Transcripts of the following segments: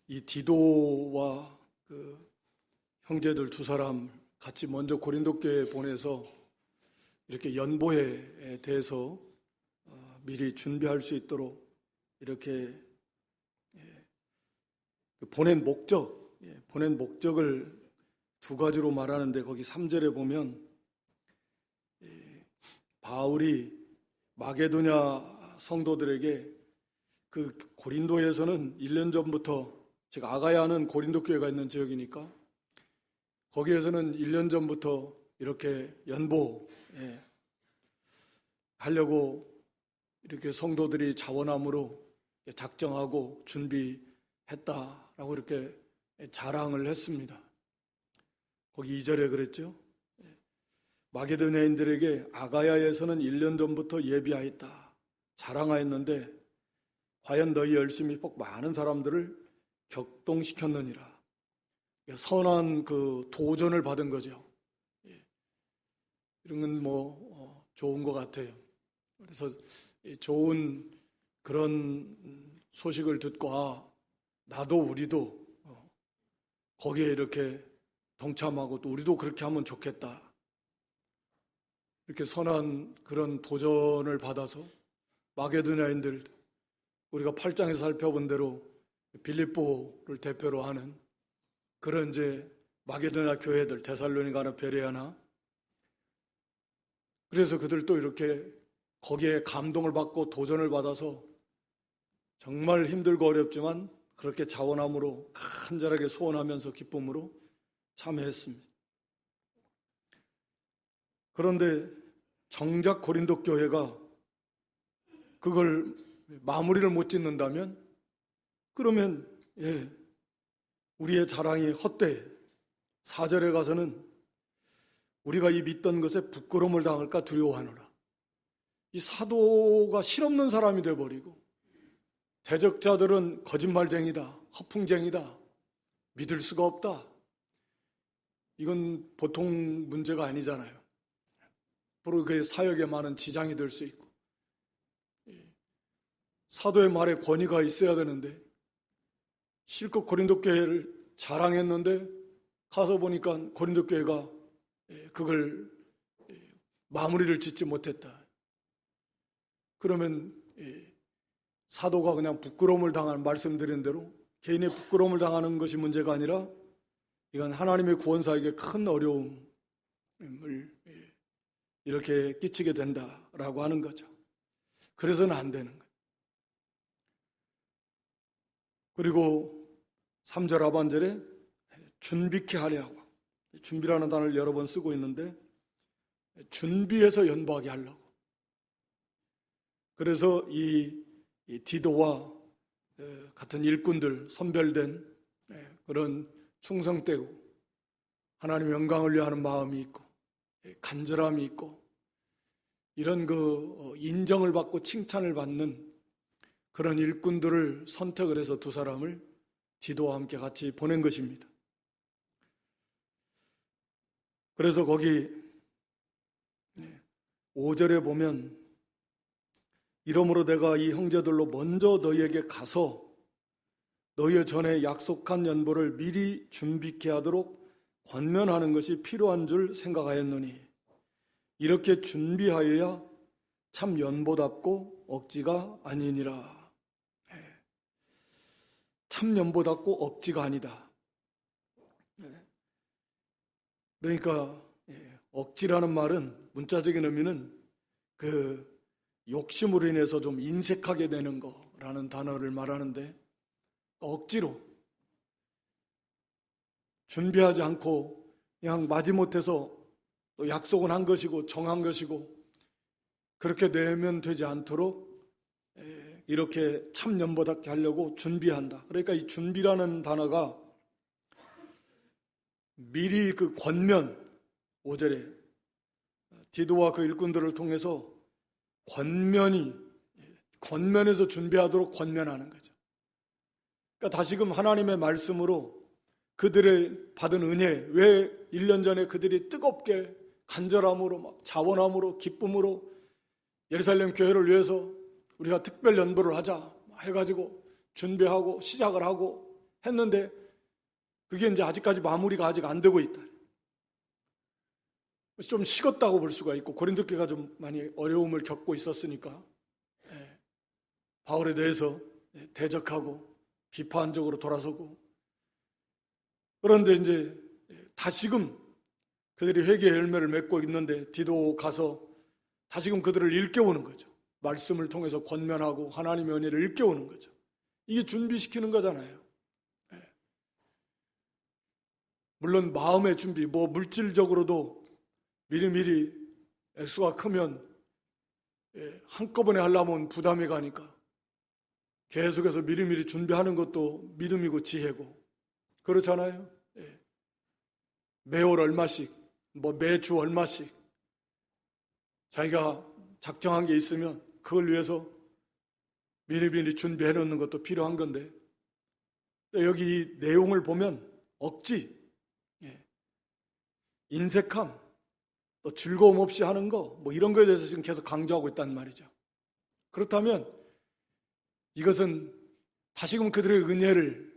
이 디도와 그 형제들 두 사람 같이 먼저 고린도 교회에 보내서 이렇게 연보에 대해서 미리 준비할 수 있도록 이렇게 보낸 목적을 두 가지로 말하는데, 거기 3절에 보면 바울이 마게도냐 성도들에게 그 고린도에서는 1년 전부터, 즉 아가야는 고린도 교회가 있는 지역이니까 거기에서는 1년 전부터 이렇게 연보 하려고 이렇게 성도들이 자원함으로 작정하고 준비했다라고 이렇게 자랑을 했습니다. 거기 2절에 그랬죠. 마게도냐인들에게 아가야에서는 1년 전부터 예비하였다 자랑하였는데 과연 너희 열심히 꼭 많은 사람들을 격동시켰느니라. 선한 그 도전을 받은 거죠. 이런 건 좋은 것 같아요. 그래서 좋은 그런 소식을 듣고 나도 우리도 거기에 이렇게 동참하고 또 우리도 그렇게 하면 좋겠다. 이렇게 선한 그런 도전을 받아서 마게도냐인들, 우리가 8장에서 살펴본 대로 빌립보를 대표로 하는 그런 이제 마게도냐 교회들, 데살로니가나 베레아나, 그래서 그들도 이렇게 거기에 감동을 받고 도전을 받아서 정말 힘들고 어렵지만 그렇게 자원함으로 간절하게 소원하면서 기쁨으로 참여했습니다. 그런데 정작 고린도 교회가 그걸 마무리를 못 짓는다면, 그러면 우리의 자랑이 헛되이 4절에 가서는 우리가 이 믿던 것에 부끄러움을 당할까 두려워하노라. 이 사도가 실없는 사람이 되어버리고 대적자들은 거짓말쟁이다, 허풍쟁이다, 믿을 수가 없다. 이건 보통 문제가 아니잖아요. 바로 그 사역에 많은 지장이 될 수 있고, 사도의 말에 권위가 있어야 되는데 실컷 고린도 교회를 자랑했는데 가서 보니까 고린도 교회가 그걸 마무리를 짓지 못했다. 그러면 사도가 그냥 부끄러움을 당한, 말씀드린 대로 개인의 부끄러움을 당하는 것이 문제가 아니라 이건 하나님의 구원사에게 큰 어려움을 이렇게 끼치게 된다라고 하는 거죠. 그래서는 안 되는 거예요. 그리고 3절 하반절에 준비케 하려 하고, 준비라는 단어를 여러 번 쓰고 있는데 준비해서 연보하게 하려고. 그래서 이 디도와 같은 일꾼들, 선별된 그런 충성되고 하나님의 영광을 위하는 마음이 있고 간절함이 있고 이런 그 인정을 받고 칭찬을 받는 그런 일꾼들을 선택을 해서 두 사람을 디도와 함께 같이 보낸 것입니다. 그래서 거기 5절에 보면 이러므로 내가 이 형제들로 먼저 너희에게 가서 너희의 전에 약속한 연보를 미리 준비케 하도록 권면하는 것이 필요한 줄 생각하였노니 이렇게 준비하여야 참 연보답고 억지가 아니니라. 참 연보답고 억지가 아니다. 그러니까 억지라는 말은 문자적인 의미는 그 욕심으로 인해서 좀 인색하게 되는 거라는 단어를 말하는데, 억지로 준비하지 않고 그냥 마지못해서 또 약속은 한 것이고 정한 것이고 그렇게 되면 되지 않도록 이렇게 참 연보답게 하려고 준비한다. 그러니까 이 준비라는 단어가 미리 그 권면, 5절에 디도와 그 일꾼들을 통해서 권면해서 준비하도록 권면하는 거죠. 그러니까 다시금 하나님의 말씀으로 그들의 받은 은혜, 왜 1년 전에 그들이 뜨겁게 간절함으로 막 자원함으로 기쁨으로 예루살렘 교회를 위해서 우리가 특별 연보를 하자 해가지고 준비하고 시작을 하고 했는데 그게 이제 아직까지 마무리가 아직 안 되고 있다. 좀 식었다고 볼 수가 있고 고린도 교회가 좀 많이 어려움을 겪고 있었으니까 바울에 대해서 대적하고 비판적으로 돌아서고, 그런데 이제 다시금 그들이 회개의 열매를 맺고 있는데 디도 가서 다시금 그들을 일깨우는 거죠. 말씀을 통해서 권면하고 하나님의 은혜를 일깨우는 거죠. 이게 준비시키는 거잖아요. 물론 마음의 준비, 물질적으로도 미리미리 액수가 크면 한꺼번에 하려면 부담이 가니까 계속해서 미리미리 준비하는 것도 믿음이고 지혜고, 그렇잖아요. 매월 얼마씩, 매주 얼마씩 자기가 작정한 게 있으면 그걸 위해서 미리미리 준비해 놓는 것도 필요한 건데, 여기 이 내용을 보면 억지, 인색함, 또 즐거움 없이 하는 거, 이런 거에 대해서 지금 계속 강조하고 있단 말이죠. 그렇다면 이것은 다시금 그들의 은혜를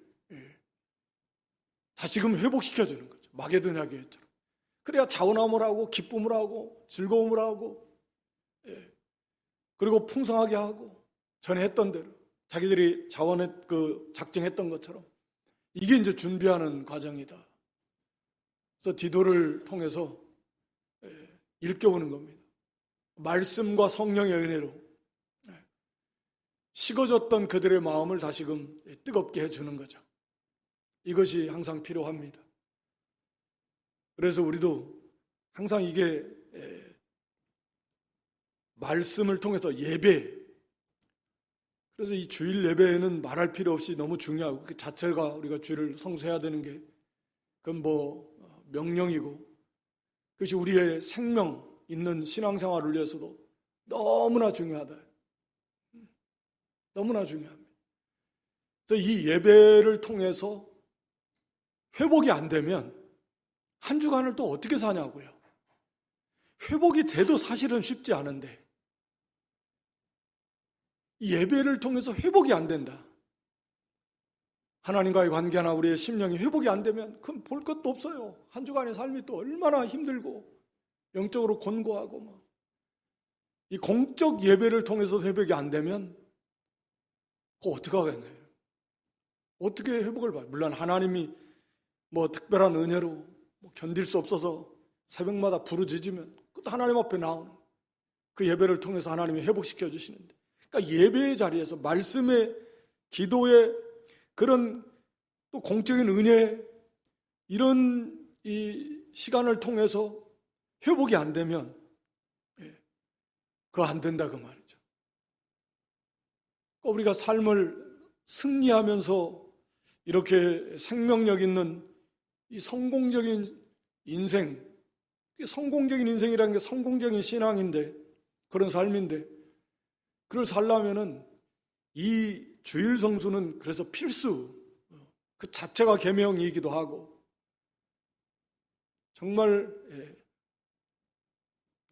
다시금 회복시켜주는 거죠. 마게도냐 교회처럼. 그래야 자원함을 하고 기쁨을 하고 즐거움을 하고 그리고 풍성하게 하고 전에 했던 대로 자기들이 작정했던 것처럼 이게 이제 준비하는 과정이다. 그래서 디도를 통해서 일깨우는 겁니다. 말씀과 성령의 은혜로 식어졌던 그들의 마음을 다시금 뜨겁게 해주는 거죠. 이것이 항상 필요합니다. 그래서 우리도 항상 이게 말씀을 통해서 예배, 그래서 이 주일 예배는 말할 필요 없이 너무 중요하고 그 자체가 우리가 주일을 성수해야 되는 게 그건 명령이고 그것이 우리의 생명 있는 신앙생활을 위해서도 너무나 중요하다. 너무나 중요합니다. 그래서 이 예배를 통해서 회복이 안 되면 한 주간을 또 어떻게 사냐고요. 회복이 돼도 사실은 쉽지 않은데 이 예배를 통해서 회복이 안 된다. 하나님과의 관계나 우리의 심령이 회복이 안 되면 그건 볼 것도 없어요. 한 주간의 삶이 또 얼마나 힘들고 영적으로 곤고하고 이 공적 예배를 통해서 회복이 안 되면 그거 어떻게 하겠나요? 어떻게 회복을 봐요? 물론 하나님이 특별한 은혜로 견딜 수 없어서 새벽마다 부르짖으면 그것도 하나님 앞에 나오는 그 예배를 통해서 하나님이 회복시켜 주시는데, 그러니까 예배의 자리에서 말씀의 기도의 그런 또 공적인 은혜 이런 이 시간을 통해서 회복이 안 되면 그거 안 된다 그 말이죠. 그러니까 우리가 삶을 승리하면서 이렇게 생명력 있는 이 성공적인 인생, 성공적인 인생이라는 게 성공적인 신앙인데 그런 삶인데 그걸 살려면은 이 주일 성수는 그래서 필수, 그 자체가 계명이기도 하고 정말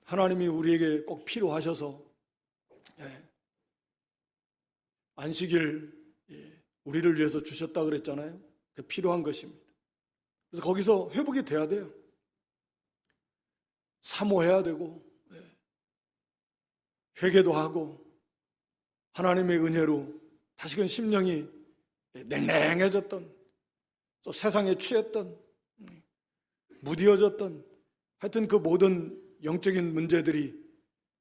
하나님이 우리에게 꼭 필요하셔서 안식일 우리를 위해서 주셨다 그랬잖아요. 필요한 것입니다. 그래서 거기서 회복이 돼야 돼요. 사모해야 되고 회개도 하고 하나님의 은혜로 다시금 심령이 냉랭해졌던, 또 세상에 취했던, 무디어졌던 하여튼 그 모든 영적인 문제들이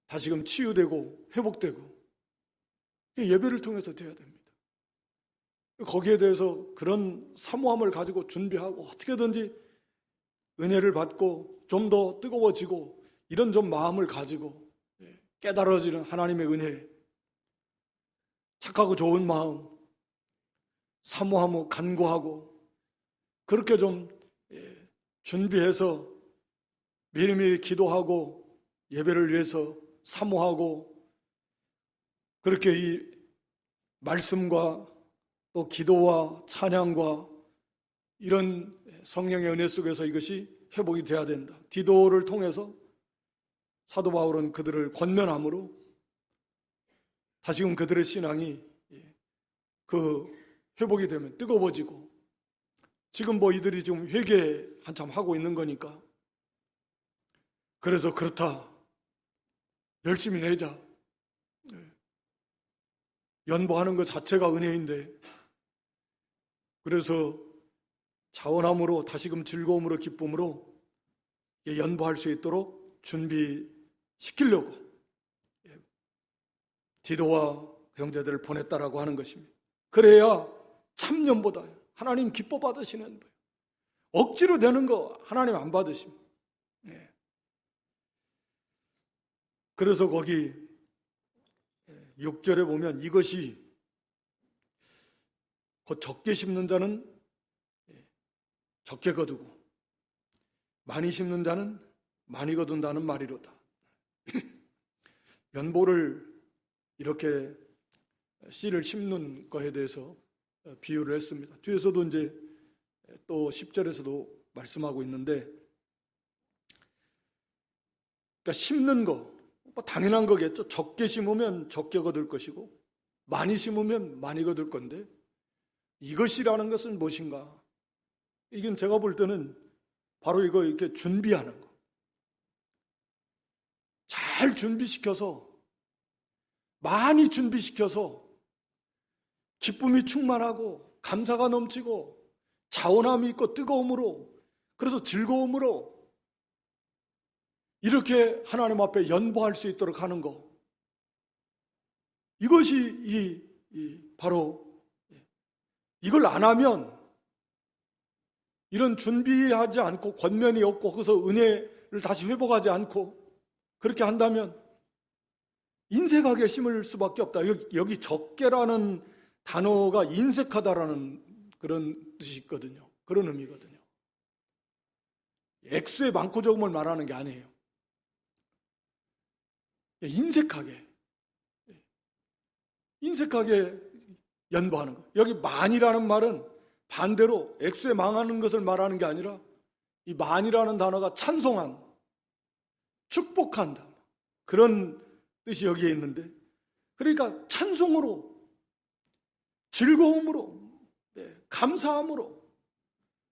다시금 치유되고 회복되고 예배를 통해서 돼야 됩니다. 거기에 대해서 그런 사모함을 가지고 준비하고 어떻게든지 은혜를 받고 좀 더 뜨거워지고 이런 좀 마음을 가지고 깨달아지는 하나님의 은혜, 착하고 좋은 마음, 사모하고 간구하고 그렇게 좀 준비해서 미리미리 기도하고 예배를 위해서 사모하고 그렇게 이 말씀과 또 기도와 찬양과 이런 성령의 은혜 속에서 이것이 회복이 돼야 된다. 디도를 통해서 사도 바울은 그들을 권면함으로 다시금 그들의 신앙이 그 회복이 되면 뜨거워지고 지금 뭐 이들이 지금 회개 한참 하고 있는 거니까. 그래서 그렇다. 열심히 내자. 연보하는 것 자체가 은혜인데, 그래서 자원함으로 다시금 즐거움으로 기쁨으로 연보할 수 있도록 준비시키려고 디도와 형제들을 보냈다라고 하는 것입니다. 그래야 참연보다 하나님 기뻐 받으시는 거예요. 억지로 되는 거 하나님 안 받으십니다. 그래서 거기 6절에 보면 이것이 곧 적게 심는 자는 적게 거두고 많이 심는 자는 많이 거둔다는 말이로다. 연보를 이렇게 씨를 심는 거에 대해서 비유를 했습니다. 뒤에서도 이제 또 10절에서도 말씀하고 있는데, 그러니까 심는 거 당연한 거겠죠. 적게 심으면 적게 거둘 것이고 많이 심으면 많이 거둘 건데, 이것이라는 것은 무엇인가? 이건 제가 볼 때는 바로 이거 이렇게 준비하는 거. 잘 준비시켜서, 많이 준비시켜서 기쁨이 충만하고 감사가 넘치고 자원함이 있고 뜨거움으로, 그래서 즐거움으로 이렇게 하나님 앞에 연보할 수 있도록 하는 거. 이것이 바로, 이걸 안 하면, 이런 준비하지 않고 권면이 없고 거기서 은혜를 다시 회복하지 않고 그렇게 한다면 인색하게 심을 수밖에 없다. 여기 적게라는 단어가 인색하다라는 그런 뜻이 있거든요. 그런 의미거든요. 액수의 많고 적음을 말하는 게 아니에요. 인색하게 연보하는 거. 여기 많이라는 말은 반대로 액수에 망하는 것을 말하는 게 아니라, 이 많이라는 단어가 찬송한, 축복한다, 그런 뜻이 여기에 있는데, 그러니까 찬송으로, 즐거움으로, 감사함으로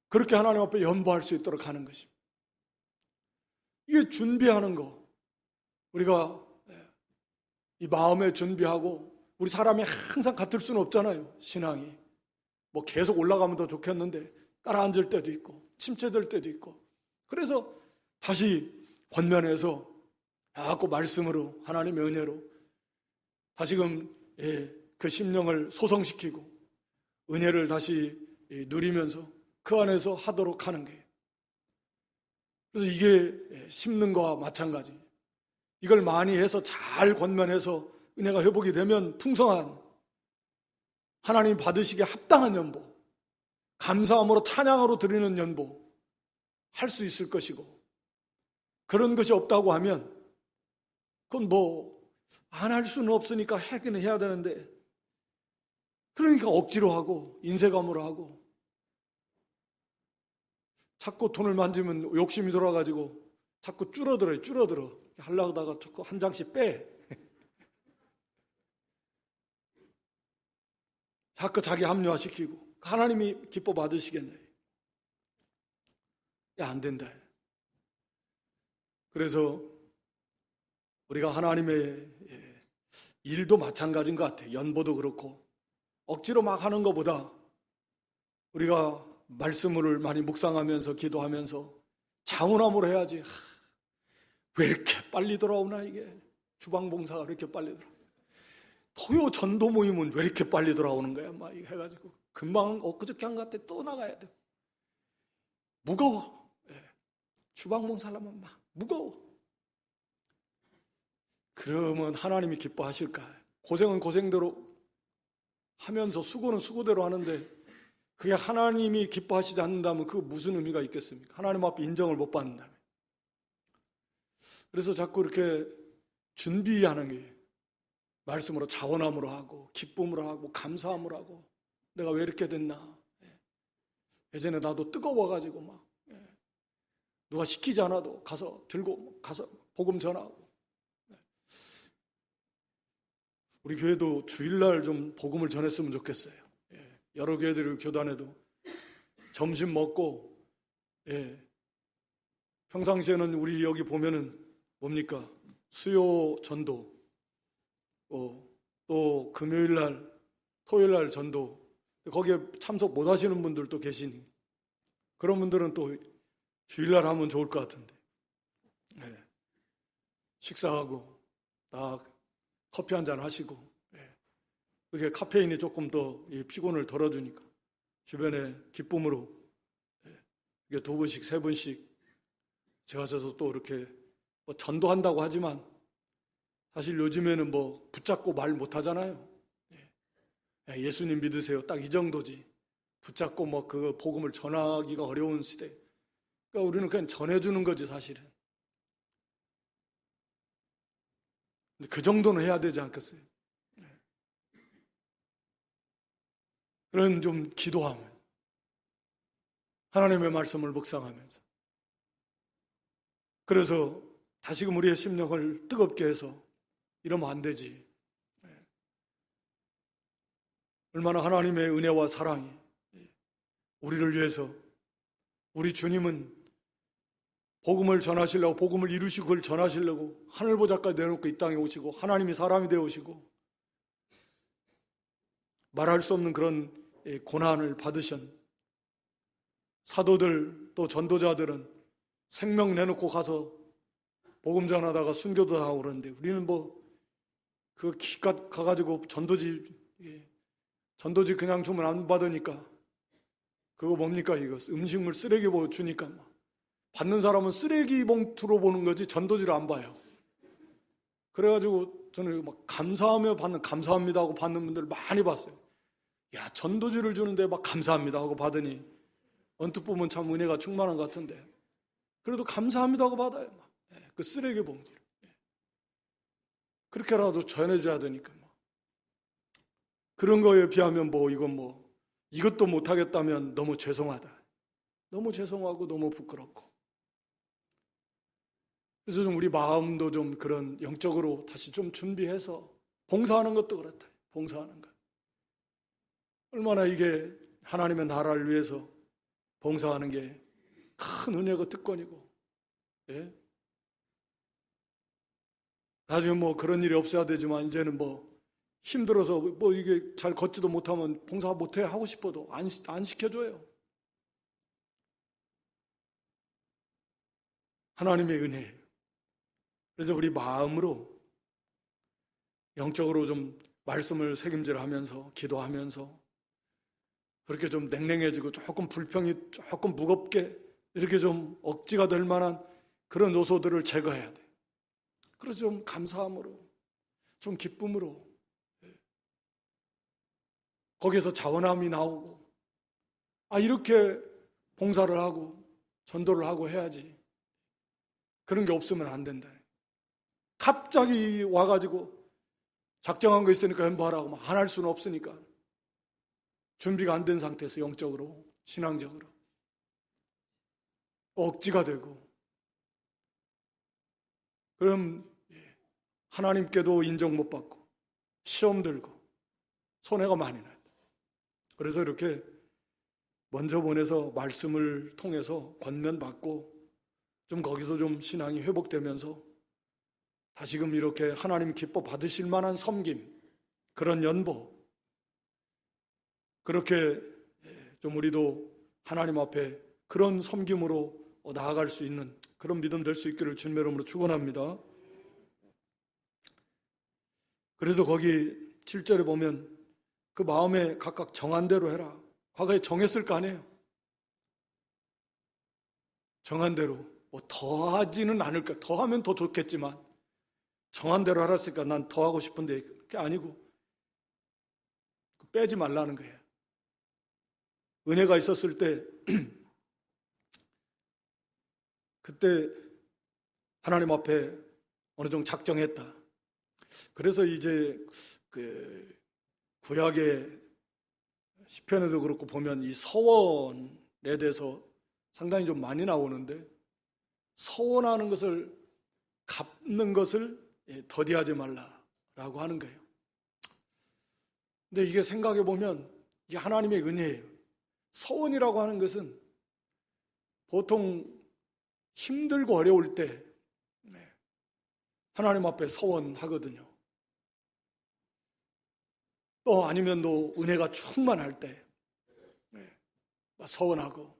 그렇게 하나님 앞에 연보할 수 있도록 하는 것입니다. 이게 준비하는 거. 우리가 이 마음에 준비하고, 우리 사람이 항상 같을 수는 없잖아요. 신앙이 뭐 계속 올라가면 더 좋겠는데 깔아앉을 때도 있고 침체될 때도 있고, 그래서 다시 권면해서 자꾸 말씀으로, 하나님의 은혜로 다시금 그 심령을 소성시키고 은혜를 다시 누리면서 그 안에서 하도록 하는 거예요. 그래서 이게 심는 거와 마찬가지. 이걸 많이 해서 잘 권면해서 은혜가 회복이 되면 풍성한, 하나님 받으시기에 합당한 연보, 감사함으로 찬양으로 드리는 연보 할 수 있을 것이고, 그런 것이 없다고 하면 그건 뭐 안 할 수는 없으니까 하기는 해야 되는데, 그러니까 억지로 하고 인색함으로 하고 자꾸 돈을 만지면 욕심이 돌아가지고 자꾸 줄어들어 하려고 하다가 자꾸 한 장씩 빼. 자꾸 자기 합리화시키고 하나님이 기뻐 받으시겠네. 야, 안 된다. 그래서 우리가 하나님의 일도 마찬가지인 것 같아요. 연보도 그렇고 억지로 막 하는 것보다 우리가 말씀을 많이 묵상하면서 기도하면서 자원함으로 해야지. 왜 이렇게 빨리 돌아오나, 이게 주방봉사가 왜 이렇게 빨리 돌아오나, 토요 전도 모임은 왜 이렇게 빨리 돌아오는 거야, 막 해가지고 금방 엊그저께 한 것 같아. 또 나가야 돼. 무거워. 주방봉사 하려면 막 무거워. 그러면 하나님이 기뻐하실까? 고생은 고생대로 하면서 수고는 수고대로 하는데 그게 하나님이 기뻐하시지 않는다면 그 무슨 의미가 있겠습니까? 하나님 앞에 인정을 못 받는다면. 그래서 자꾸 이렇게 준비하는 게 말씀으로 자원함으로 하고 기쁨으로 하고 감사함으로 하고, 내가 왜 이렇게 됐나. 예전에 나도 뜨거워가지고 막 누가 시키지 않아도 가서 들고 가서 복음 전하고. 우리 교회도 주일날 좀 복음을 전했으면 좋겠어요. 여러 교회들이 교단에도 점심 먹고, 예, 평상시에는 우리 여기 보면은 뭡니까? 수요 전도, 또 금요일 날, 토요일 날 전도, 거기에 참석 못 하시는 분들도 계시니, 그런 분들은 또 주일날 하면 좋을 것 같은데, 예, 식사하고, 딱 커피 한잔 하시고, 예, 그게 카페인이 조금 더 이 피곤을 덜어주니까, 주변에 기쁨으로, 예, 이게 2분씩, 3분씩, 제가 저서 또 이렇게 뭐 전도한다고 하지만, 사실 요즘에는 뭐 붙잡고 말 못하잖아요. 예, 예수님 믿으세요. 딱 이 정도지. 붙잡고 뭐 그 복음을 전하기가 어려운 시대. 그러니까 우리는 그냥 전해주는 거지, 사실은. 근데 그 정도는 해야 되지 않겠어요? 그런 좀 기도하며, 하나님의 말씀을 묵상하면서. 그래서 다시금 우리의 심령을 뜨겁게 해서 이러면 안 되지. 얼마나 하나님의 은혜와 사랑이 우리를 위해서, 우리 주님은 복음을 전하시려고, 복음을 이루시고 그걸 전하시려고 하늘 보좌까지 내놓고 이 땅에 오시고, 하나님이 사람이 되어 오시고, 말할 수 없는 그런 고난을 받으신 사도들, 또 전도자들은 생명 내놓고 가서 복음 전하다가 순교도 하고 그러는데, 우리는 뭐 그 기껏 가가지고 전도지 그냥 주면 안 받으니까, 그거 뭡니까? 이거 음식물 쓰레기 주니까 받는 사람은 쓰레기 봉투로 보는 거지 전도지를 안 봐요. 그래가지고 저는 막 감사하며 받는, 감사합니다 하고 받는 분들 많이 봤어요. 야, 전도지를 주는데 막 감사합니다 하고 받으니 언뜻 보면 참 은혜가 충만한 것 같은데, 그래도 감사합니다 하고 받아요. 그 쓰레기 봉지를. 그렇게라도 전해줘야 되니까. 그런 거에 비하면 이것도 못하겠다면 너무 죄송하다. 너무 죄송하고 너무 부끄럽고. 그래서 좀 우리 마음도 좀 그런 영적으로 다시 좀 준비해서 봉사하는 것도 그렇다. 봉사하는 것. 얼마나 이게 하나님의 나라를 위해서 봉사하는 게 큰 은혜고 특권이고, 예? 나중에 뭐 그런 일이 없어야 되지만, 이제는 힘들어서 이게 잘 걷지도 못하면 봉사 못해 하고 싶어도 안 시켜줘요. 하나님의 은혜예요. 그래서 우리 마음으로 영적으로 좀 말씀을 새김질하면서 기도하면서 그렇게 좀 냉랭해지고 조금 불평이 조금 무겁게 이렇게 좀 억지가 될 만한 그런 요소들을 제거해야 돼. 그래서 좀 감사함으로, 좀 기쁨으로, 거기에서 자원함이 나오고, 이렇게 봉사를 하고 전도를 하고 해야지. 그런 게 없으면 안 된다. 갑자기 와가지고 작정한 거 있으니까 연보하라고 안 할 수는 없으니까, 준비가 안 된 상태에서 영적으로, 신앙적으로 억지가 되고, 그럼 하나님께도 인정 못 받고 시험 들고 손해가 많이 나요. 그래서 이렇게 먼저 보내서 말씀을 통해서 권면받고 좀 거기서 좀 신앙이 회복되면서 다시금 이렇게 하나님 기뻐 받으실 만한 섬김, 그런 연보, 그렇게 좀 우리도 하나님 앞에 그런 섬김으로 나아갈 수 있는 그런 믿음 될 수 있기를 주님의 이름으로 축원합니다. 그래서 거기 7절에 보면 그 마음에 각각 정한 대로 해라. 과거에 정했을 거 아니에요. 정한 대로 더하지는 않을까. 더하면 더 좋겠지만 정한 대로 하랬으니까 난 더하고 싶은데 그게 아니고 빼지 말라는 거예요. 은혜가 있었을 때 그때 하나님 앞에 어느 정도 작정했다. 그래서 이제 그 구약의 시편에도 그렇고 보면 이 서원에 대해서 상당히 좀 많이 나오는데, 서원하는 것을 갚는 것을 더디하지 말라라고 하는 거예요. 근데 이게 생각해 보면 이게 하나님의 은혜예요. 서원이라고 하는 것은 보통 힘들고 어려울 때 하나님 앞에 서원하거든요. 또 아니면 또 은혜가 충만할 때 서원하고.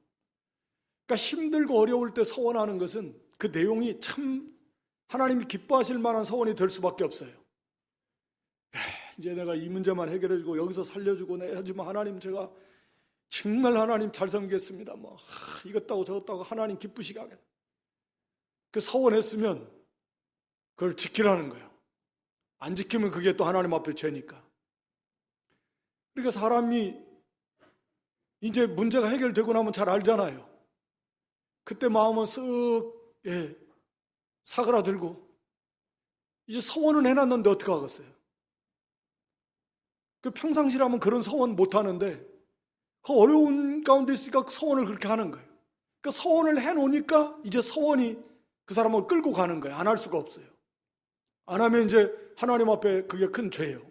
그러니까 힘들고 어려울 때 서원하는 것은 그 내용이 참 하나님이 기뻐하실 만한 서원이 될 수밖에 없어요. 이제 내가 이 문제만 해결해주고 여기서 살려주고 해주면 하나님 제가 정말 하나님 잘 섬기겠습니다. 뭐 이것 하고 저것 하고 하나님 기쁘시게 하겠다. 그 서원했으면 그걸 지키라는 거예요. 안 지키면 그게 또 하나님 앞에 죄니까. 그러니까 사람이 이제 문제가 해결되고 나면 잘 알잖아요. 그때 마음은 쓱 사그라들고 이제 서원은 해놨는데 어떻게 하겠어요? 그 평상시라면 그런 서원 못 하는데 그 어려운 가운데 있으니까 그 서원을 그렇게 하는 거예요. 그러니까 서원을 해놓으니까 이제 서원이 그 사람을 끌고 가는 거예요. 안 할 수가 없어요. 안 하면 이제 하나님 앞에 그게 큰 죄예요.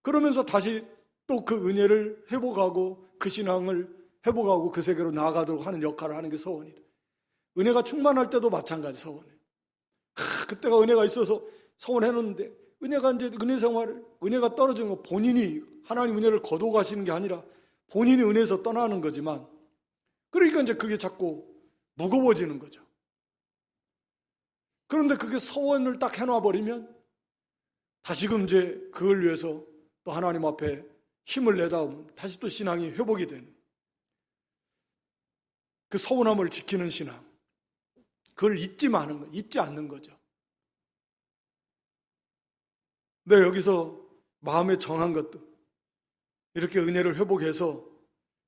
그러면서 다시 또 그 은혜를 회복하고 그 신앙을 회복하고 그 세계로 나아가도록 하는 역할을 하는 게 서원이다. 은혜가 충만할 때도 마찬가지 서원이에요. 그때가 은혜가 있어서 서원해놓는데 은혜가 이제 은혜 생활을 은혜가 떨어지는 거 본인이 하나님 은혜를 거두어 가시는 게 아니라 본인이 은혜에서 떠나는 거지만 그러니까 이제 그게 자꾸 무거워지는 거죠. 그런데 그게 서원을 딱 해놔버리면 다시금 이제 그걸 위해서 또 하나님 앞에 힘을 내다 보면 다시 또 신앙이 회복이 되는 그 서운함을 지키는 신앙, 그걸 잊지 않는 거죠. 네, 여기서 마음에 정한 것도 이렇게 은혜를 회복해서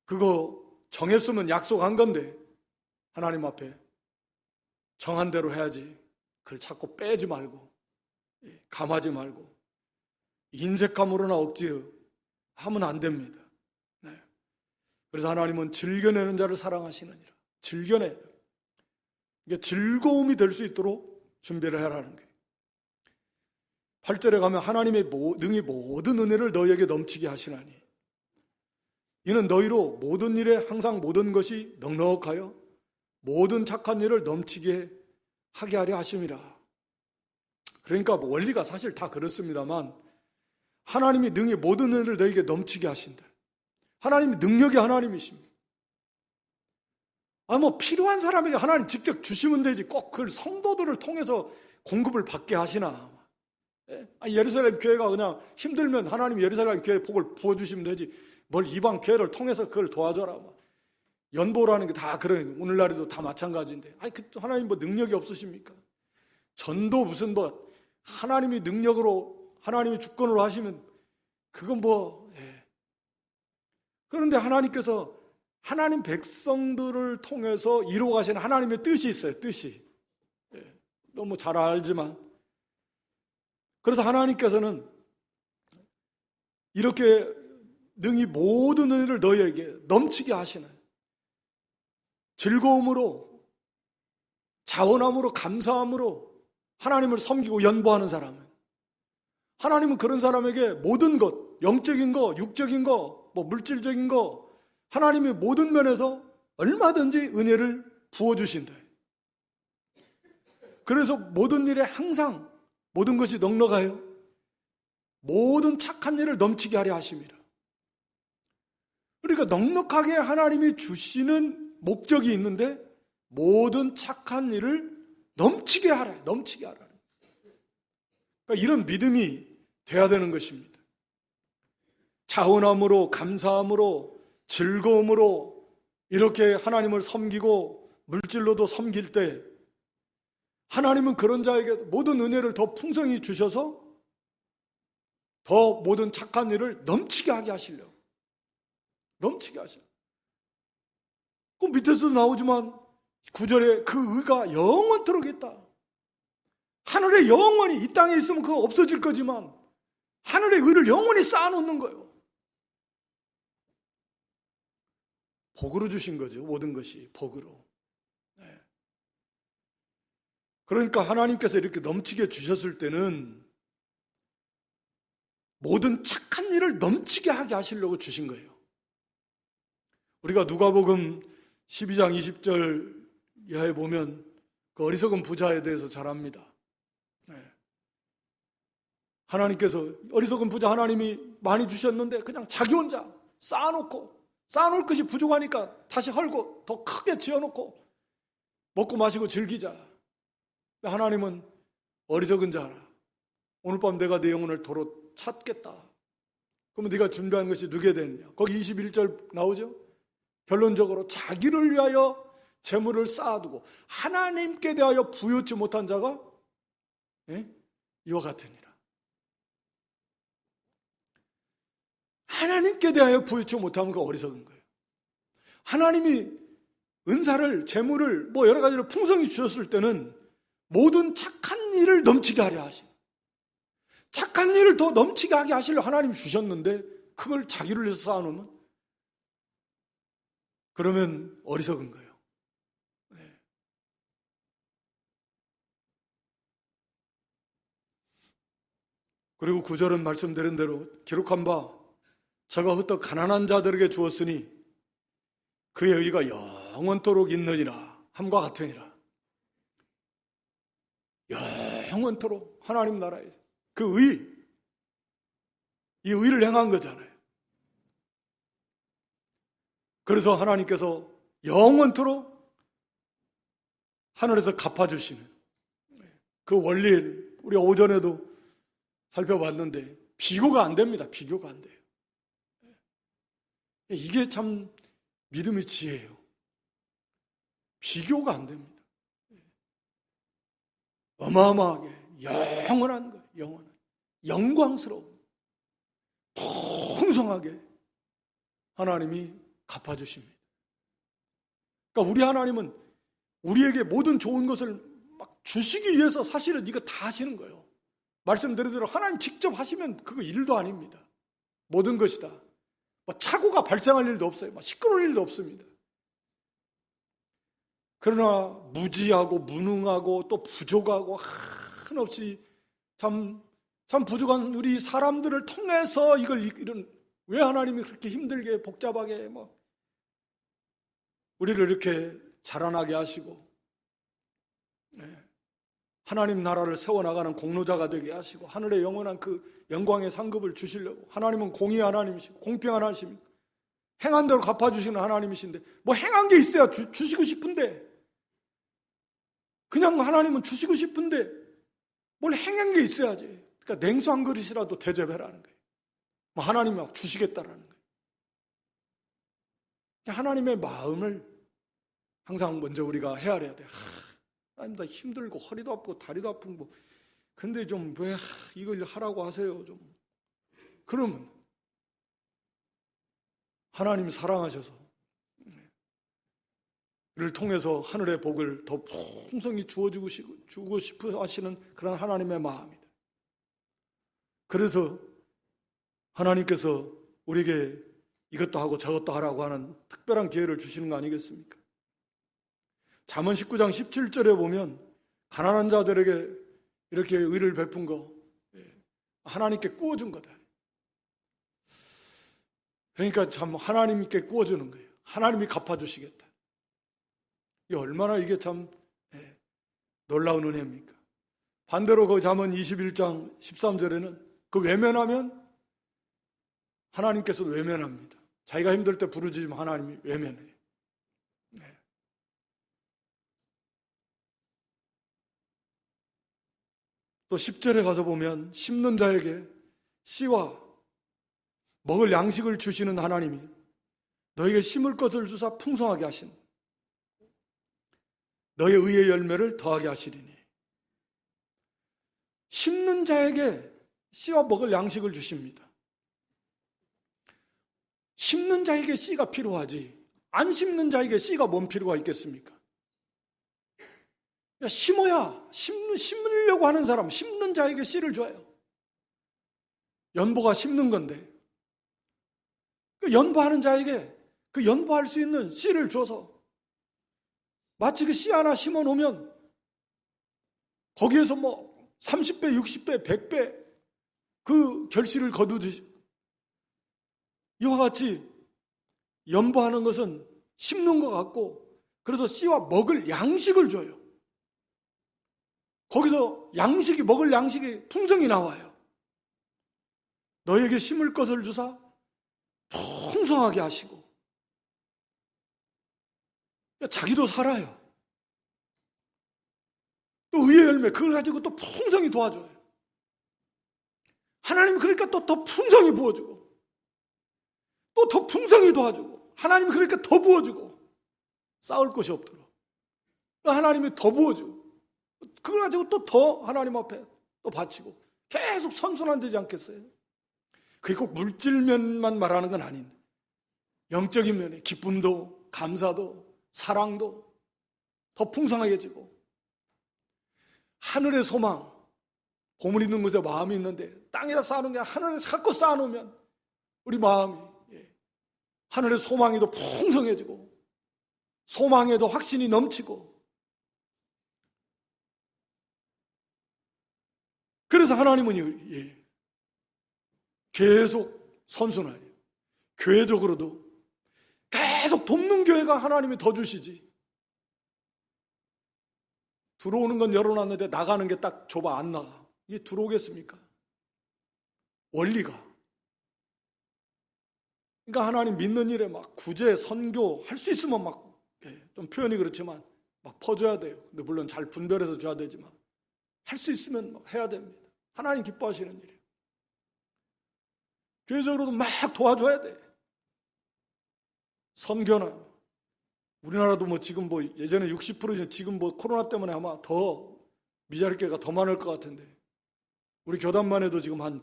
그거 정했으면 약속한 건데 하나님 앞에 정한 대로 해야지. 그걸 자꾸 빼지 말고 감하지 말고 인색함으로나 억지 하면 안 됩니다. 네. 그래서 하나님은 즐겨내는 자를 사랑하시느니라. 즐겨내야 돼요. 이게 즐거움이 될 수 있도록 준비를 해라는 거예요. 8절에 가면 하나님의 능히 모든 은혜를 너희에게 넘치게 하시나니 이는 너희로 모든 일에 항상 모든 것이 넉넉하여 모든 착한 일을 넘치게 하게 하려 하심이라. 그러니까 원리가 사실 다 그렇습니다만 하나님이 능히 모든 은혜를 너희에게 넘치게 하신다. 하나님이 능력의 하나님이십니다. 필요한 사람에게 하나님 직접 주시면 되지 꼭 그걸 성도들을 통해서 공급을 받게 하시나. 예루살렘 교회가 그냥 힘들면 하나님이 예루살렘 교회에 복을 부어주시면 되지 뭘 이방 교회를 통해서 그걸 도와줘라. 연보라는 게 다 그런 오늘날에도 다 마찬가지인데 하나님 능력이 없으십니까? 전도 무슨 하나님이 능력으로 하나님이 주권으로 하시면 그건 그런데 하나님께서 하나님 백성들을 통해서 이루어 가시는 하나님의 뜻이 있어요. 뜻이 너무 잘 알지만 그래서 하나님께서는 이렇게 능히 모든 은혜를 너희에게 넘치게 하시는 즐거움으로 자원함으로 감사함으로 하나님을 섬기고 연보하는 사람은 하나님은 그런 사람에게 모든 것 영적인 거 육적인 거 물질적인 거 하나님이 모든 면에서 얼마든지 은혜를 부어주신다. 그래서 모든 일에 항상 모든 것이 넉넉하여 모든 착한 일을 넘치게 하려 하십니다. 그러니까 넉넉하게 하나님이 주시는 목적이 있는데 모든 착한 일을 넘치게 하라. 그러니까 이런 믿음이 돼야 되는 것입니다. 자원함으로 감사함으로 즐거움으로 이렇게 하나님을 섬기고 물질로도 섬길 때 하나님은 그런 자에게 모든 은혜를 더 풍성히 주셔서 더 모든 착한 일을 넘치게 하게 하시려고. 넘치게 하시려고. 그 밑에서도 나오지만 9절에 그 의가 영원토록 있다. 하늘에 영원히 이 땅에 있으면 그거 없어질 거지만 하늘의 의를 영원히 쌓아놓는 거예요. 복으로 주신 거죠. 모든 것이 복으로. 네. 그러니까 하나님께서 이렇게 넘치게 주셨을 때는 모든 착한 일을 넘치게 하게 하시려고 주신 거예요. 우리가 누가복음 12장 20절 이하에 보면 그 어리석은 부자에 대해서 잘 압니다. 하나님께서 어리석은 부자 하나님이 많이 주셨는데 그냥 자기 혼자 쌓아놓을 것이 부족하니까 다시 헐고 더 크게 지어놓고 먹고 마시고 즐기자. 하나님은 어리석은 자라. 오늘 밤 내가 내 영혼을 도로 찾겠다. 그러면 네가 준비한 것이 누게 되느냐. 거기 21절 나오죠. 결론적으로 자기를 위하여 재물을 쌓아두고 하나님께 대하여 부여치 못한 자가 이와 같으니라. 하나님께 대하여 부여치 못하면 그 어리석은 거예요. 하나님이 은사를, 재물을 여러 가지로 풍성히 주셨을 때는 모든 착한 일을 넘치게 하려 하시고 착한 일을 더 넘치게 하게 하시려 하나님이 주셨는데 그걸 자기를 위해서 쌓아놓으면 그러면 어리석은 거예요. 그리고 9절은 말씀드린 대로 기록한 바 저가 흩어 가난한 자들에게 주었으니 그의 의가 영원토록 있느니라 함과 같으니라. 영원토록 하나님 나라에 그 이 의를 행한 거잖아요. 그래서 하나님께서 영원토록 하늘에서 갚아주시는 그 원리를 우리가 오전에도 살펴봤는데 비교가 안 됩니다. 비교가 안 돼요. 이게 참 믿음의 지혜예요. 비교가 안 됩니다. 어마어마하게 영원한 거예요. 영원한 영광스러운 풍성하게 하나님이 갚아주십니다. 그러니까 우리 하나님은 우리에게 모든 좋은 것을 막 주시기 위해서 사실은 이거 다 하시는 거예요. 말씀드린 대로 하나님 직접 하시면 그거 일도 아닙니다. 모든 것이다. 착오가 발생할 일도 없어요. 시끄러울 일도 없습니다. 그러나 무지하고 무능하고 또 부족하고 한없이 참 부족한 우리 사람들을 통해서 왜 하나님이 그렇게 힘들게 복잡하게 우리를 이렇게 자라나게 하시고 하나님 나라를 세워나가는 공로자가 되게 하시고 하늘의 영원한 그 영광의 상급을 주시려고 하나님은 공의의 하나님이시고 공평한 하나님이시고 행한 대로 갚아주시는 하나님이신데 행한 게 있어야 주시고 싶은데 그냥 하나님은 주시고 싶은데 뭘 행한 게 있어야지. 그러니까 냉수 한 그릇이라도 대접해라는 거예요. 하나님이 막 주시겠다라는 거예요. 하나님의 마음을 항상 먼저 우리가 헤아려야 돼요. 하나님 나 힘들고 허리도 아프고 다리도 아픈 거 근데 좀 왜 이걸 하라고 하세요 좀. 그러면 하나님이 사랑하셔서 이를 통해서 하늘의 복을 더 풍성히 주고 싶어 하시는 그런 하나님의 마음이다. 그래서 하나님께서 우리에게 이것도 하고 저것도 하라고 하는 특별한 기회를 주시는 거 아니겠습니까? 잠언 19장 17절에 보면 가난한 자들에게 이렇게 의를 베푼 거 하나님께 구워준 거다. 그러니까 참 하나님께 구워주는 거예요. 하나님이 갚아주시겠다. 얼마나 이게 참 놀라운 은혜입니까? 반대로 그 잠언 21장 13절에는 그 외면하면 하나님께서 외면합니다. 자기가 힘들 때 부르짖으면 하나님이 외면해요. 또 10절에 가서 보면 심는 자에게 씨와 먹을 양식을 주시는 하나님이 너에게 심을 것을 주사 풍성하게 하신 너의 의의 열매를 더하게 하시리니 심는 자에게 씨와 먹을 양식을 주십니다. 심는 자에게 씨가 필요하지 안 심는 자에게 씨가 뭔 필요가 있겠습니까? 심어야 심으려고 하는 사람 심는 자에게 씨를 줘요. 연보가 심는 건데 그 연보하는 자에게 그 연보할 수 있는 씨를 줘서 마치 그 씨 하나 심어 놓으면 거기에서 30배, 60배, 100배 그 결실을 거두듯이 이와 같이 연보하는 것은 심는 것 같고, 그래서 씨와 먹을 양식을 줘요. 거기서 먹을 양식이 풍성히 나와요. 너에게 심을 것을 주사 풍성하게 하시고, 자기도 살아요. 또 의의 열매, 그걸 가지고 또 풍성히 도와줘요. 하나님이 그러니까 또 더 풍성히 부어주고, 또 더 풍성히 도와주고, 하나님이 그러니까 더 부어주고, 싸울 것이 없도록 하나님이 더 부어주고, 그걸 가지고 또 더 하나님 앞에 또 바치고, 계속 선순환되지 않겠어요? 그게 꼭 물질면만 말하는 건 아닌데, 영적인 면에 기쁨도 감사도 사랑도 더 풍성하게 지고, 하늘의 소망, 보물 있는 곳에 마음이 있는데 땅에다 쌓아놓은 게 하늘에 자꾸 쌓아놓으면 우리 마음이 하늘의 소망이 더 풍성해지고 소망에도 확신이 넘치고, 그래서 하나님은 계속 선순환이에요. 교회적으로도 계속 돕는 교회가 하나님이 더 주시지, 들어오는 건 열어놨는데 나가는 게 딱 좁아 안 나가. 이게 들어오겠습니까? 원리가. 그러니까 하나님 믿는 일에 막 구제, 선교 할 수 있으면 막 좀 표현이 그렇지만 막 퍼줘야 돼요. 근데 물론 잘 분별해서 줘야 되지만 할 수 있으면 막 해야 됩니다. 하나님 기뻐하시는 일이에요. 교회적으로도 막 도와줘야 돼. 선교나 우리나라도 뭐 지금 뭐 예전에 60%, 지금 뭐 코로나 때문에 아마 더 미자립교회가 더 많을 것 같은데, 우리 교단만 해도 지금 한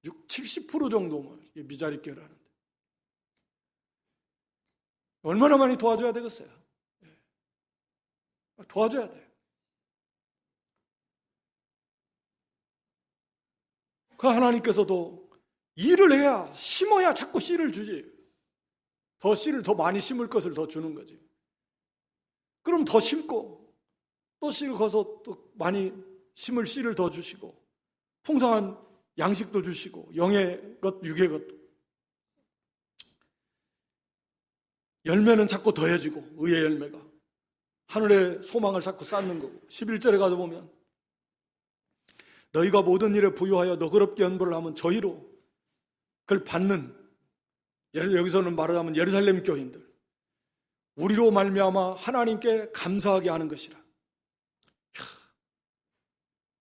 70% 정도 미자립교회라는데 얼마나 많이 도와줘야 되겠어요? 도와줘야 돼요. 그 하나님께서도 일을 해야, 심어야 자꾸 씨를 주지. 더 씨를 더 많이 심을 것을 더 주는 거지. 그럼 더 심고 또 씨를 거서 또 많이 심을 씨를 더 주시고, 풍성한 양식도 주시고, 영의 것, 육의 것도. 열매는 자꾸 더해지고, 의의 열매가 하늘의 소망을 자꾸 쌓는 거고. 11절에 가서 보면 너희가 모든 일에 부유하여 너그럽게 연보를 하면 저희로 그걸 받는, 여기서는 말하자면 예루살렘 교인들, 우리로 말미암아 하나님께 감사하게 하는 것이라.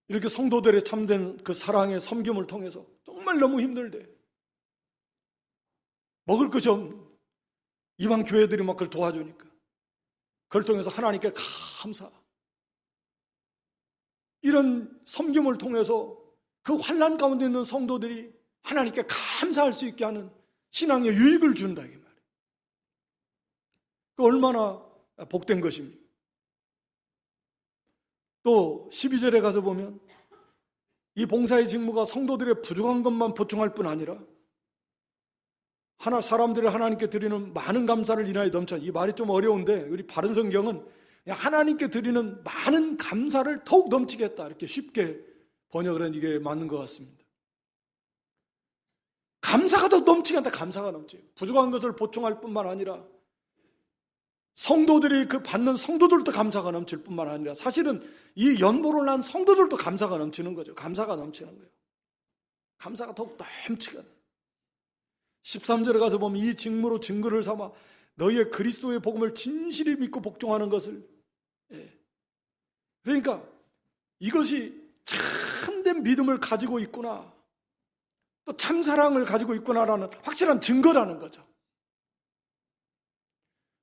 이렇게 성도들의 참된 그 사랑의 섬김을 통해서 정말 너무 힘들대. 먹을 것이 없는 이방 교회들이 막 그걸 도와주니까 그걸 통해서 하나님께 감사. 이런 섬김을 통해서 그 환난 가운데 있는 성도들이 하나님께 감사할 수 있게 하는 신앙의 유익을 준다, 이 말이에요. 그 얼마나 복된 것입니까? 또 12절에 가서 보면 이 봉사의 직무가 성도들의 부족한 것만 보충할 뿐 아니라 사람들이 하나님께 드리는 많은 감사를 인하여 넘쳐. 이 말이 좀 어려운데 우리 바른 성경은 하나님께 드리는 많은 감사를 더욱 넘치게 했다, 이렇게 쉽게 번역을 한, 이게 맞는 것 같습니다. 감사가 더 넘치게 한다. 감사가 넘치게. 부족한 것을 보충할 뿐만 아니라 성도들이 그 받는 성도들도 감사가 넘칠 뿐만 아니라 사실은 이 연보를 난 성도들도 감사가 넘치는 거죠. 감사가 넘치는 거예요. 감사가 더욱 넘치게. 13절에 가서 보면 이 직무로 증거를 삼아 너희의 그리스도의 복음을 진실히 믿고 복종하는 것을. 그러니까 이것이 참된 믿음을 가지고 있구나, 또 참사랑을 가지고 있구나라는 확실한 증거라는 거죠.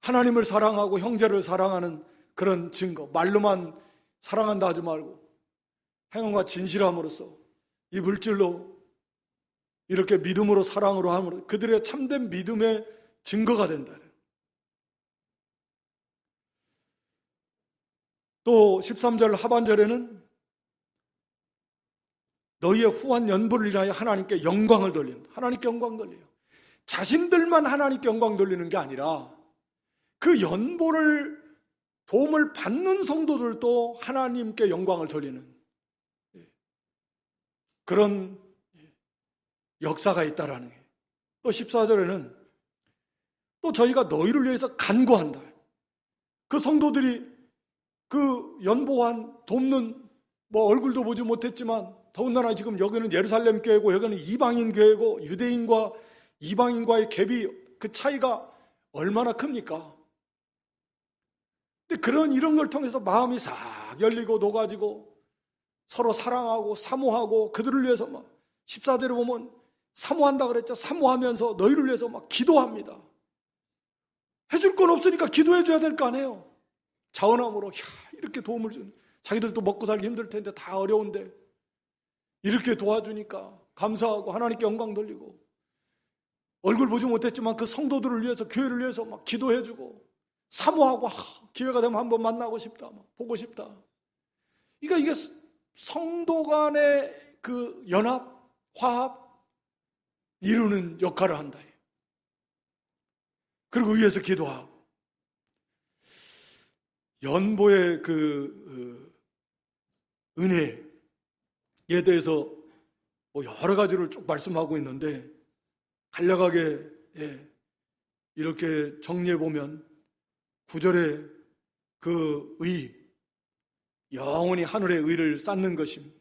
하나님을 사랑하고 형제를 사랑하는 그런 증거. 말로만 사랑한다 하지 말고 행함과 진실함으로써 이 물질로 이렇게 믿음으로 사랑으로 함으로 그들의 참된 믿음의 증거가 된다. 또 13절 하반절에는 너희의 후한 연보를 인하여 하나님께 영광을 돌린다. 하나님께 영광 돌려요. 자신들만 하나님께 영광 돌리는 게 아니라 그 연보를 도움을 받는 성도들도 하나님께 영광을 돌리는 그런 역사가 있다라는 게. 또 14절에는 또 저희가 너희를 위해서 간구한다. 그 성도들이 그 연보한 돕는 얼굴도 보지 못했지만 더군다나 지금 여기는 예루살렘 교회고 여기는 이방인 교회고 유대인과 이방인과의 갭이 그 차이가 얼마나 큽니까? 근데 이런 걸 통해서 마음이 싹 열리고 녹아지고 서로 사랑하고 사모하고 그들을 위해서 14절에 보면 사모한다 그랬죠. 사모하면서 너희를 위해서 기도합니다. 해줄 건 없으니까 기도해 줘야 될 거 아니에요. 자원함으로 이렇게 도움을 주는, 자기들도 먹고 살기 힘들 텐데 다 어려운데 이렇게 도와주니까 감사하고 하나님께 영광 돌리고, 얼굴 보지 못했지만 그 성도들을 위해서 교회를 위해서 기도해 주고 사모하고 기회가 되면 한번 만나고 싶다, 보고 싶다. 그러니까 이게 성도 간의 그 연합, 화합 이루는 역할을 한다. 그리고 위에서 기도하고, 연보의 그 은혜에 대해서 여러 가지를 쭉 말씀하고 있는데 간략하게 이렇게 정리해 보면 9절에 그 의, 영원히 하늘의 의를 쌓는 것입니다.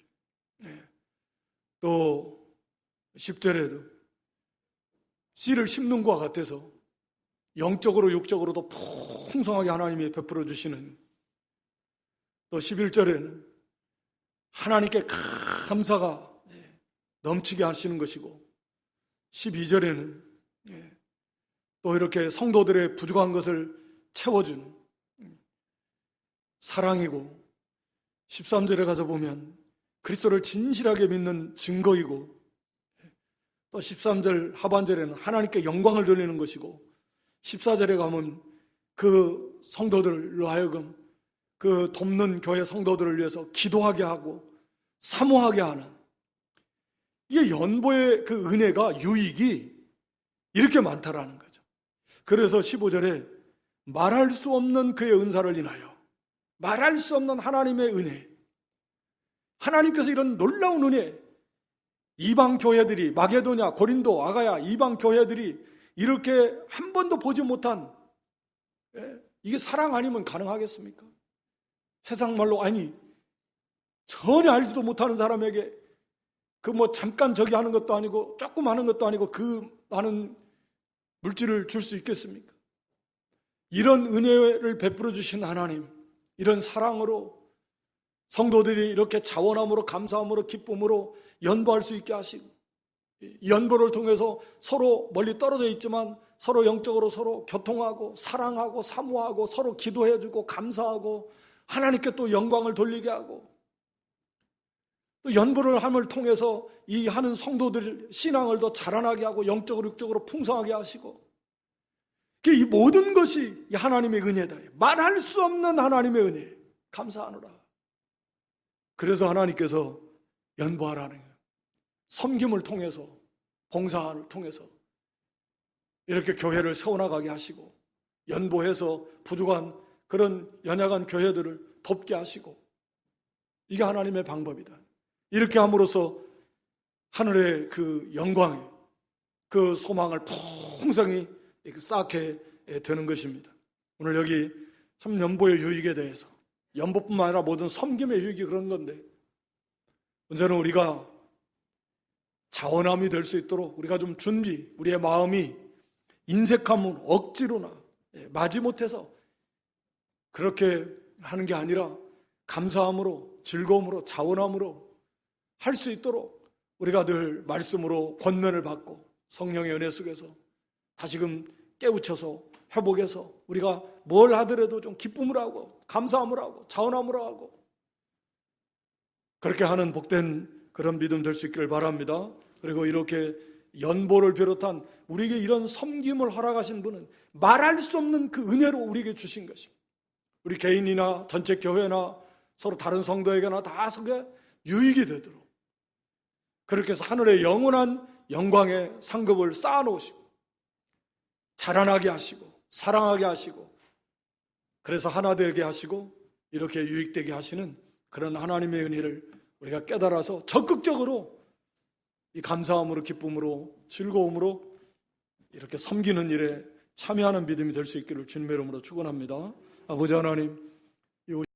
또 10절에도 씨를 심는 것과 같아서 영적으로 육적으로도 풍성하게 하나님이 베풀어 주시는, 또 11절에는 하나님께 감사가 넘치게 하시는 것이고, 12절에는 또 이렇게 성도들의 부족한 것을 채워주는 사랑이고, 13절에 가서 보면 그리스도를 진실하게 믿는 증거이고, 또 13절 하반절에는 하나님께 영광을 돌리는 것이고, 14절에 가면 그 성도들로 하여금 그 돕는 교회 성도들을 위해서 기도하게 하고 사모하게 하는, 이게 연보의 그 은혜가, 유익이 이렇게 많다라는 거죠. 그래서 15절에 말할 수 없는 그의 은사를 인하여, 말할 수 없는 하나님의 은혜, 하나님께서 이런 놀라운 은혜, 이방 교회들이, 마게도냐, 고린도, 아가야, 이방 교회들이 이렇게 한 번도 보지 못한, 이게 사랑 아니면 가능하겠습니까? 세상 말로, 전혀 알지도 못하는 사람에게 잠깐 저기 하는 것도 아니고 조금 하는 것도 아니고 그 많은 물질을 줄 수 있겠습니까? 이런 은혜를 베풀어 주신 하나님, 이런 사랑으로 성도들이 이렇게 자원함으로 감사함으로 기쁨으로 연보할 수 있게 하시고, 연보를 통해서 서로 멀리 떨어져 있지만 서로 영적으로 서로 교통하고 사랑하고 사모하고 서로 기도해주고 감사하고 하나님께 또 영광을 돌리게 하고, 또 연보를 함을 통해서 이 하는 성도들 신앙을 더 자라나게 하고 영적으로 육적으로 풍성하게 하시고, 이 모든 것이 하나님의 은혜다. 말할 수 없는 하나님의 은혜, 감사하노라. 그래서 하나님께서 연보하라는 거예요. 섬김을 통해서, 봉사를 통해서 이렇게 교회를 세워나가게 하시고, 연보해서 부족한 그런 연약한 교회들을 돕게 하시고, 이게 하나님의 방법이다. 이렇게 함으로써 하늘의 그 영광에 그 소망을 풍성히 쌓게 되는 것입니다. 오늘 여기 참 연보의 유익에 대해서, 연보뿐만 아니라 모든 섬김의 유익이 그런 건데, 언제는 우리가 자원함이 될 수 있도록 우리가 좀 우리의 마음이 인색함은 억지로나 마지못해서 그렇게 하는 게 아니라 감사함으로, 즐거움으로, 자원함으로 할 수 있도록 우리가 늘 말씀으로 권면을 받고 성령의 은혜 속에서 다시금 깨우쳐서 회복해서 우리가 뭘 하더라도 좀 기쁨을 하고 감사함을 하고 자원함을 하고 그렇게 하는 복된 그런 믿음 될 수 있기를 바랍니다. 그리고 이렇게 연보를 비롯한 우리에게 이런 섬김을 허락하신 분은 말할 수 없는 그 은혜로 우리에게 주신 것입니다. 우리 개인이나 전체 교회나 서로 다른 성도에게나 다 그게 유익이 되도록 그렇게 해서 하늘의 영원한 영광의 상급을 쌓아놓으시고 자라나게 하시고 사랑하게 하시고 그래서 하나 되게 하시고 이렇게 유익되게 하시는 그런 하나님의 은혜를 우리가 깨달아서 적극적으로 이 감사함으로 기쁨으로 즐거움으로 이렇게 섬기는 일에 참여하는 믿음이 될 수 있기를 주님의 이름으로 축원합니다. 아버지 하나님,